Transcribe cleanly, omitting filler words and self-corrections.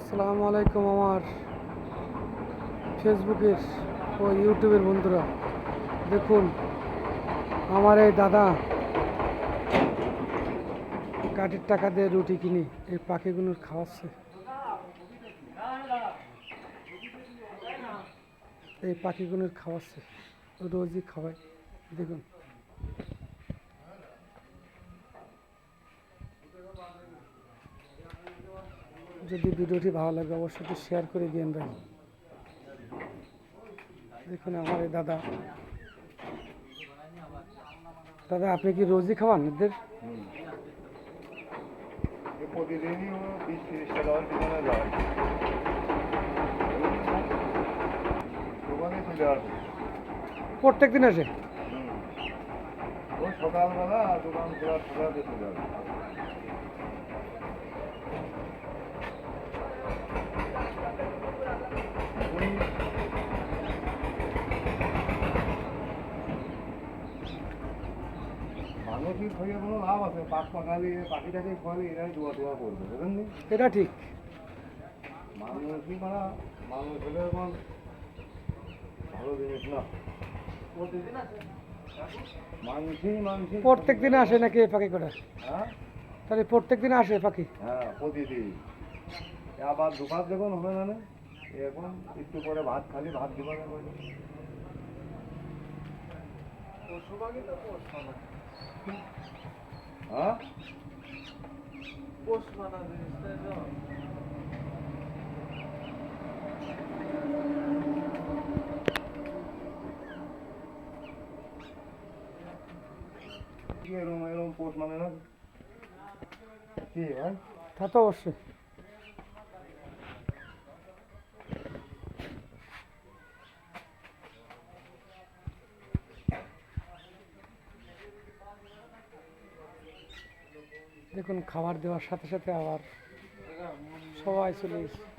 আসসালামু আলাইকুম আমার ফেসবুকের ও ইউটিউবের বন্ধুরা। দেখুন আমার এই দাদা কাঠের টাকা দিয়ে রুটি কিনে এই পাখিগুলোর খাওয়াচ্ছে। এই পাখিগুলোর খাওয়াচ্ছে, রোজই খাওয়ায়। দেখুন যদি ভিডিওটি ভালো লাগে অবশ্যই শেয়ার করে দিন ভাই। দেখুন আমার এই দাদা আপনি কি রোজই খাওয়ান এদের? প্রতিদিনই 20-30টা খাবার পিছনে যায়, দোকানে চলে আসে। প্রত্যেক দিন আসে? ওই সকালবেলা দোকান খোলার খোলাতে চলে আসে। মানুষই খাইয়ে কোনো লাভ আছে? পাখালি পাখিটাকে খাওয়ালে এরাই দোয়া দোয়া করবে, বুঝলেন? এটা ঠিক। মানুষই মারা মানুষ হলে এখন ভালো জিনিস না। মানুষই প্রত্যেক দিন আসে নাকি এই পাখি কটা? হ্যাঁ তাহলে প্রত্যেক দিন আসে পাখি? হ্যাঁ, প্রতিদিন। আবার দুপাত যখন হবে না, এখন একটু পরে ভাত খালি ভাত দিবা না। হ্যাঁ, এরকম এরকম পোষ মানে না কি ভাই? তা তো অবশ্যই। দেখুন খাবার দেওয়ার সাথে সাথে আবার সবাই চলে এসেছে।